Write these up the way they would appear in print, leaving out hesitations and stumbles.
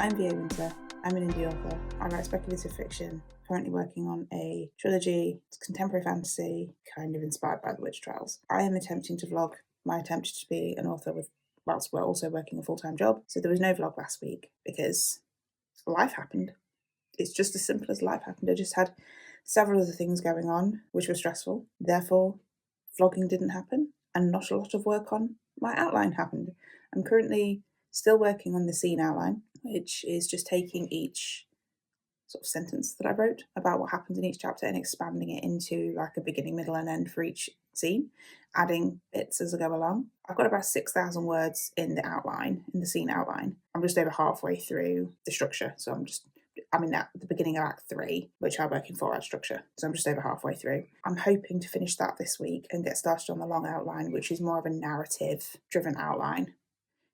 I'm Via Winter. I'm an indie author. I write speculative fiction, currently working on a trilogy. It's contemporary fantasy, kind of inspired by the witch trials. I am attempting to vlog my attempt to be an author whilst we're also working a full-time job. So there was no vlog last week because life happened. It's just as simple as life happened. I just had several other things going on, which were stressful. Therefore, vlogging didn't happen and not a lot of work on my outline happened. I'm currently still working on the scene outline, which is just taking each sort of sentence that I wrote about what happens in each chapter and expanding it into like a beginning, middle, and end for each scene, adding bits as I go along. I've got about 6,000 words in the outline, in the scene outline. I'm just over halfway through the structure, so I'm at the beginning of Act 3, which I work in 4-act structure, so I'm just over halfway through. I'm hoping to finish that this week and get started on the long outline, which is more of a narrative-driven outline.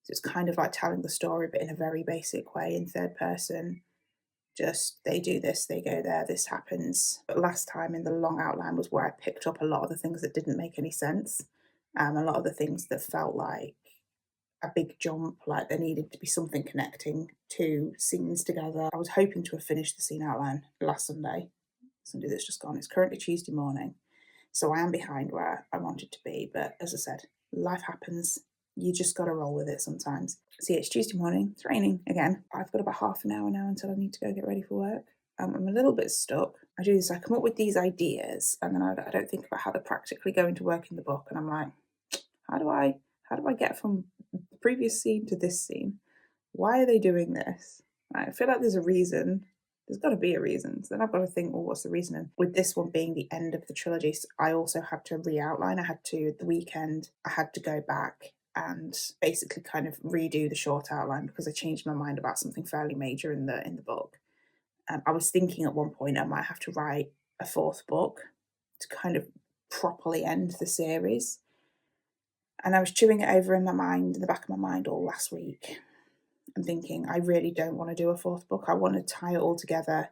So it's kind of like telling the story, but in a very basic way, in third person. Just, they do this, they go there, this happens. But last time in the long outline was where I picked up a lot of the things that didn't make any sense. A lot of the things that felt like a big jump, like there needed to be something connecting two scenes together. I was hoping to have finished the scene outline last Sunday that's just gone. It's currently Tuesday morning, so I am behind where I wanted to be, but as I said, life happens. You just got to roll with it sometimes. So yeah, it's Tuesday morning, it's raining again. I've got about half an hour now until I need to go get ready for work. I'm a little bit stuck. I come up with these ideas and then I don't think about how they're practically going to work in the book, and I'm like, how do I get from the previous scene to this scene? Why are they doing this? I feel like there's a reason. There's got to be a reason. So then I've got to think, well, what's the reason? And with this one being the end of the trilogy, I also had to re-outline. At the weekend, I had to go back and basically kind of redo the short outline because I changed my mind about something fairly major in the book. I was thinking at one point I might have to write a 4th book to kind of properly end the series. And I was chewing it over in the back of my mind all last week. I'm thinking, I really don't want to do a 4th book. I want to tie it all together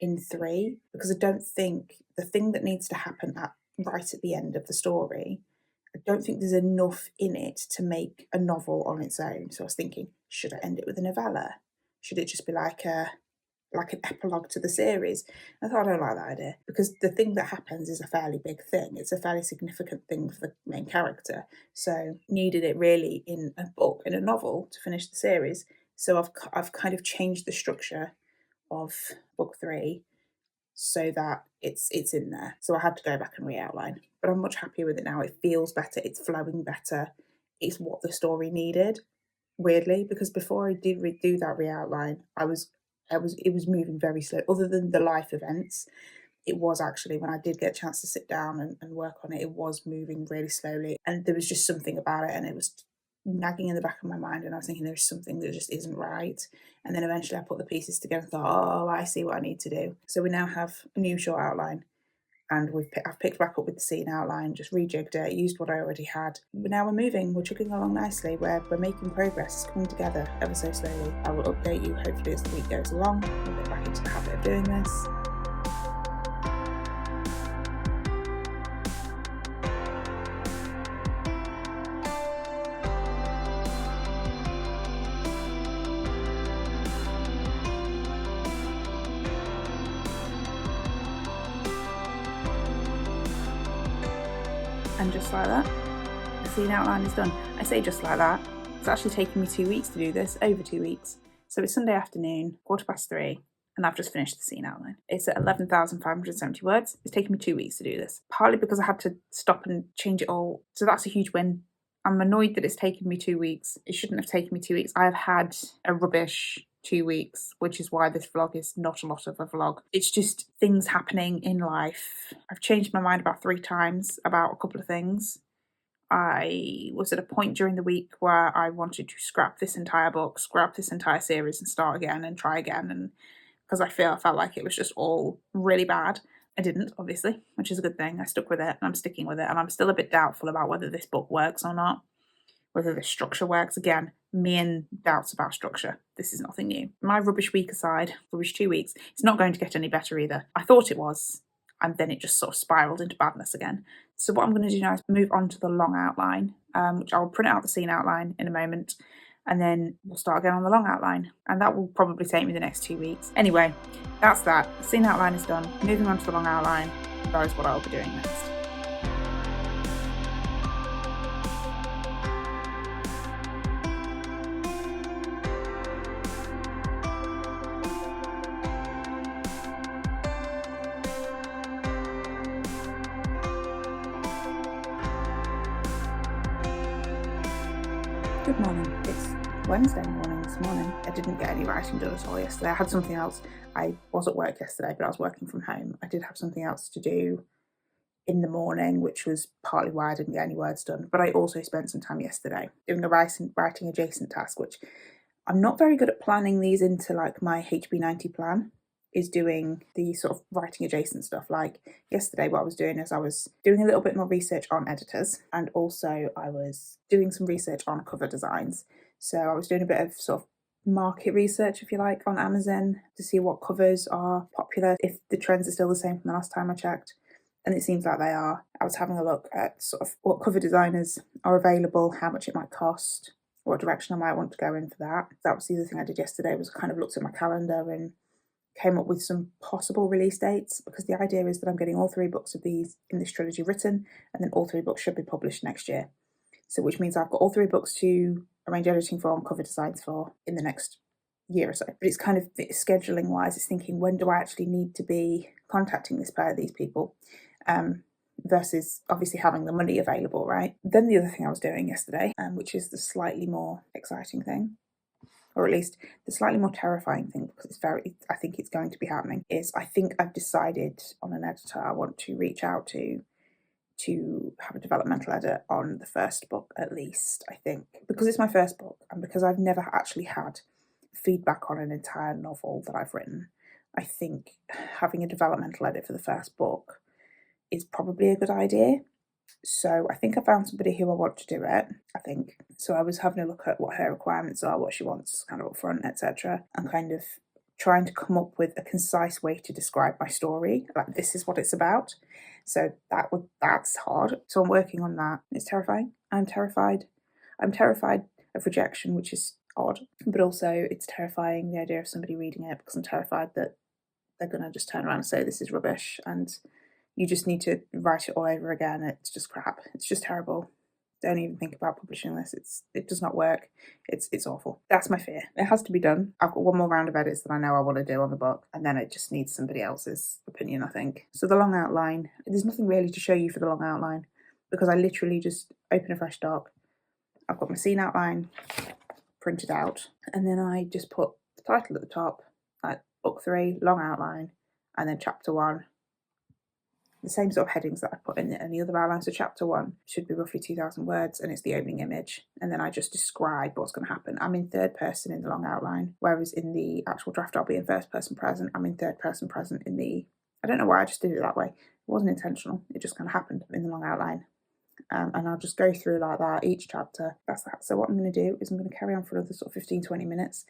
in 3 because I don't think the thing that needs to happen right at the end of the story, I don't think there's enough in it to make a novel on its own. So I was thinking, should I end it with a novella? Should it just be like an epilogue to the series? I thought I don't like that idea because the thing that happens is a fairly big thing. It's a fairly significant thing for the main character. So needed it really in a book, in a novel, to finish the series. So I've kind of changed the structure of book 3 so that it's in there. So I had to go back and re-outline, but I'm much happier with it now. It feels better, it's flowing better, it's what the story needed, weirdly, because before I did do that re-outline, it was moving very slow. Other than the life events, it was actually, when I did get a chance to sit down and work on it, it was moving really slowly, and there was just something about it, and it was nagging in the back of my mind, and I was thinking there's something that just isn't right. And then eventually I put the pieces together and thought, oh, I see what I need to do. So we now have a new short outline, and I've picked back up with the scene outline, just rejigged it, used what I already had. But now we're moving, we're chugging along nicely, we're making progress, it's coming together ever so slowly. I will update you hopefully as the week goes along. We'll get back into the habit of doing this. And just like that, the scene outline is done. I say just like that. It's actually taken me 2 weeks to do this, over 2 weeks. So it's Sunday afternoon, 3:15, and I've just finished the scene outline. It's at 11,570 words. It's taken me 2 weeks to do this, partly because I had to stop and change it all. So that's a huge win. I'm annoyed that it's taken me 2 weeks. It shouldn't have taken me 2 weeks. I've had a rubbish 2 weeks, which is why this vlog is not a lot of a vlog. It's just things happening in life. I've changed my mind about 3 times about a couple of things. I was at a point during the week where I wanted to scrap this entire book, scrap this entire series and start again and try again, and because I felt like it was just all really bad. I didn't, obviously, which is a good thing. I stuck with it and I'm sticking with it, and I'm still a bit doubtful about whether this book works or not, whether the structure works. Again, me and doubts about structure. This is nothing new. My rubbish week aside, rubbish 2 weeks, it's not going to get any better either. I thought it was, and then it just sort of spiraled into badness again. So what I'm going to do now is move on to the long outline, which I'll print out the scene outline in a moment, and then we'll start again on the long outline, and that will probably take me the next 2 weeks. Anyway, that's that. The scene outline is done. Moving on to the long outline, that is what I'll be doing next. Good morning. It's Wednesday morning this morning. I didn't get any writing done at all yesterday. I had something else. I was at work yesterday, but I was working from home. I did have something else to do in the morning, which was partly why I didn't get any words done. But I also spent some time yesterday doing a writing adjacent task, which I'm not very good at planning these into like my HB90 plan, is doing the sort of writing adjacent stuff. Like yesterday, what I was doing is I was doing a little bit more research on editors, and also I was doing some research on cover designs. So I was doing a bit of sort of market research, if you like, on Amazon to see what covers are popular, if the trends are still the same from the last time I checked. And it seems like they are. I was having a look at sort of what cover designers are available, how much it might cost, what direction I might want to go in for that. That was the other thing I did yesterday, was I kind of looked at my calendar and came up with some possible release dates, because the idea is that I'm getting all 3 books of these in this trilogy written, and then all 3 books should be published next year. So which means I've got all 3 books to arrange editing for and cover designs for in the next year or so. But it's kind of scheduling wise, it's thinking, when do I actually need to be contacting these people, versus obviously having the money available, right? Then the other thing I was doing yesterday, which is the slightly more exciting thing, or at least the slightly more terrifying thing, because I think it's going to be happening, is I think I've decided on an editor I want to reach out to have a developmental edit on the first book, at least, I think. Because it's my first book, and because I've never actually had feedback on an entire novel that I've written, I think having a developmental edit for the first book is probably a good idea. So I think I found somebody who I want to do it, I think. So I was having a look at what her requirements are, what she wants kind of up front, etc. and kind of trying to come up with a concise way to describe my story. Like, this is what it's about. So that's hard. So I'm working on that. It's terrifying. I'm terrified. I'm terrified of rejection, which is odd. But also it's terrifying, the idea of somebody reading it, because I'm terrified that they're going to just turn around and say this is rubbish and you just need to write it all over again. It's just crap. It's just terrible. Don't even think about publishing this. It does not work. It's awful. That's my fear. It has to be done. I've got one more round of edits that I know I want to do on the book, and then it just needs somebody else's opinion, I think. So the long outline, there's nothing really to show you for the long outline, because I literally just open a fresh doc. I've got my scene outline printed out, and then I just put the title at the top, like book 3, long outline, and then chapter 1. The same sort of headings that I put in any other outline. So chapter 1 should be roughly 2,000 words, and it's the opening image. And then I just describe what's going to happen. I'm in third person in the long outline, whereas in the actual draft I'll be in first person present. I'm in third person present in the... I don't know why I just did it that way. It wasn't intentional. It just kind of happened in the long outline. And I'll just go through like that each chapter. That's that. So what I'm going to do is I'm going to carry on for another sort of 15-20 minutes,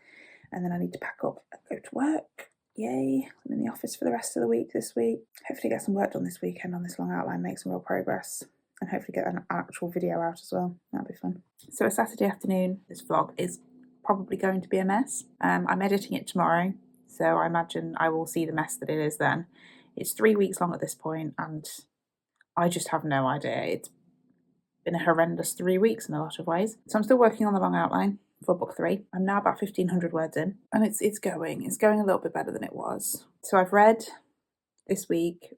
and then I need to pack up and go to work. Yay, I'm in the office for the rest of the week this week. Hopefully get some work done this weekend on this long outline, make some real progress, and hopefully get an actual video out as well. That'll be fun. So a Saturday afternoon, this vlog is probably going to be a mess. I'm editing it tomorrow, so I imagine I will see the mess that it is then. It's 3 weeks long at this point, and I just have no idea. It's been a horrendous 3 weeks in a lot of ways. So I'm still working on the long outline for book 3. I'm now about 1,500 words in, and it's going a little bit better than it was. So I've read this week,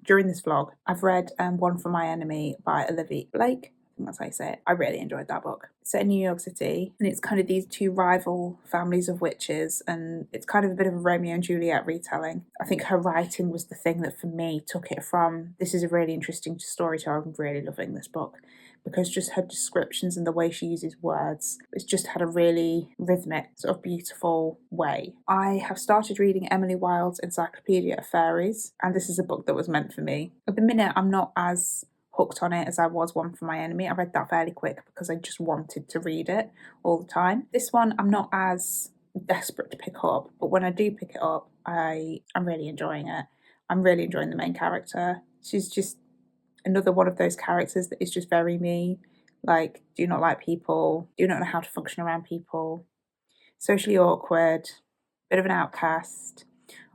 during this vlog, I've read One for My Enemy by Olivia Blake. I think that's how you say it. I really enjoyed that book. It's set in New York City, and it's kind of these 2 rival families of witches, and it's kind of a bit of a Romeo and Juliet retelling. I think her writing was the thing that for me took it from, this is a really interesting story to I'm really loving this book, because just her descriptions and the way she uses words, it's just had a really rhythmic, sort of beautiful way. I have started reading Emily Wilde's Encyclopedia of Fairies, and this is a book that was meant for me. At the minute, I'm not as hooked on it as I was One for My Enemy. I read that fairly quick because I just wanted to read it all the time. This one, I'm not as desperate to pick up, but when I do pick it up, I'm really enjoying it. I'm really enjoying the main character. She's just another one of those characters that is just very me. like do not like people, do not know how to function around people, socially awkward, bit of an outcast,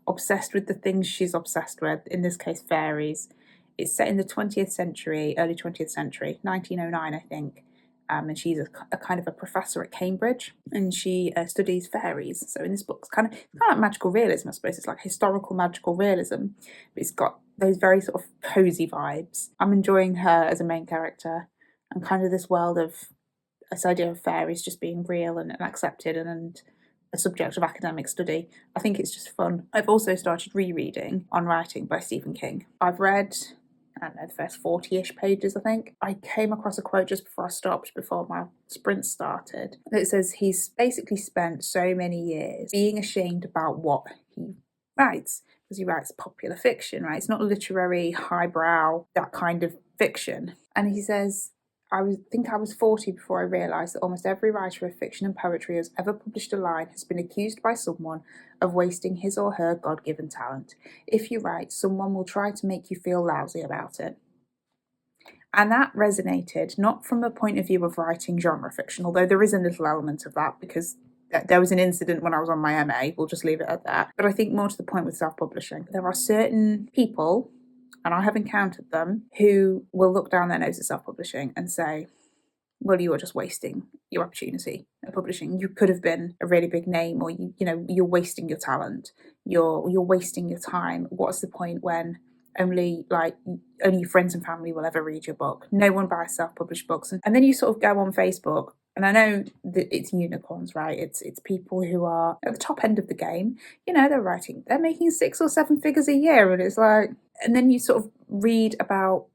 obsessed with the things she's obsessed with, in this case fairies. It's set in the 20th century, early 20th century, 1909 I think, and she's a kind of a professor at Cambridge, and she studies fairies. So in this book, it's kind of like magical realism, I suppose. It's like historical magical realism, but it's got those very sort of cozy vibes. I'm enjoying her as a main character, and kind of this world of this idea of fairies just being real and accepted and a subject of academic study. I think it's just fun. I've also started rereading On Writing by Stephen King. I've read, I don't know, the first 40-ish pages, I think. I came across a quote just before I stopped, before my sprint started. It says he's basically spent so many years being ashamed about what he writes, because he writes popular fiction, right? It's not literary, highbrow, that kind of fiction. And he says, I think I was 40 before I realised that almost every writer of fiction and poetry who has ever published a line has been accused by someone of wasting his or her God-given talent. If you write, someone will try to make you feel lousy about it. And that resonated, not from a point of view of writing genre fiction, although there is a little element of that, because there was an incident when I was on my MA, we'll just leave it at that. But I think more to the point with self-publishing, there are certain people, and I have encountered them, who will look down their nose at self-publishing and say, well, you are just wasting your opportunity at publishing. You could have been a really big name, or you're wasting your talent. You're wasting your time. What's the point when only your friends and family will ever read your book? No one buys self-published books. And then you sort of go on Facebook, and I know that it's unicorns, right? It's people who are at the top end of the game. They're making 6 or 7 figures a year, and it's like, and then you sort of read about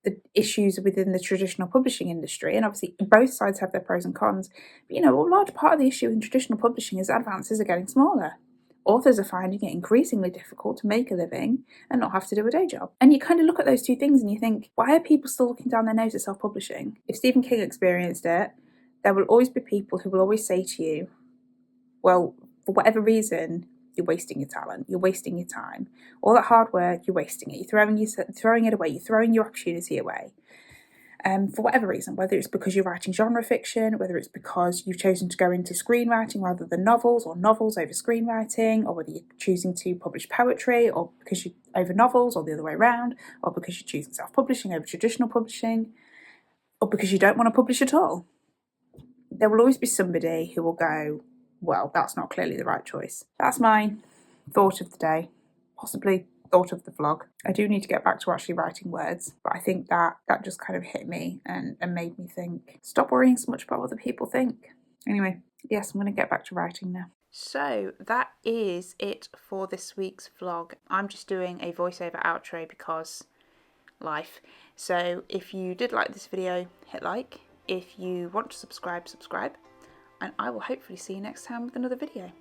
the issues within the traditional publishing industry, and obviously both sides have their pros and cons, but a large part of the issue in traditional publishing is advances are getting smaller. Authors are finding it increasingly difficult to make a living and not have to do a day job. And you kind of look at those two things and you think, why are people still looking down their nose at self-publishing? If Stephen King experienced it, there will always be people who will always say to you, well, for whatever reason, you're wasting your talent, you're wasting your time. All that hard work, you're wasting it. You're throwing it away, you're throwing your opportunity away. For whatever reason, whether it's because you're writing genre fiction, whether it's because you've chosen to go into screenwriting rather than novels, or novels over screenwriting, or whether you're choosing to publish poetry, or because you over novels, or the other way around, or because you're choosing self-publishing over traditional publishing, or because you don't want to publish at all. There will always be somebody who will go, well, that's not clearly the right choice. That's my thought of the day, possibly thought of the vlog. I do need to get back to actually writing words, but I think that just kind of hit me and made me think, stop worrying so much about what other people think. Anyway, yes, I'm going to get back to writing now. So that is it for this week's vlog. I'm just doing a voiceover outro because life. So if you did like this video, hit like. If you want to subscribe, subscribe. And I will hopefully see you next time with another video.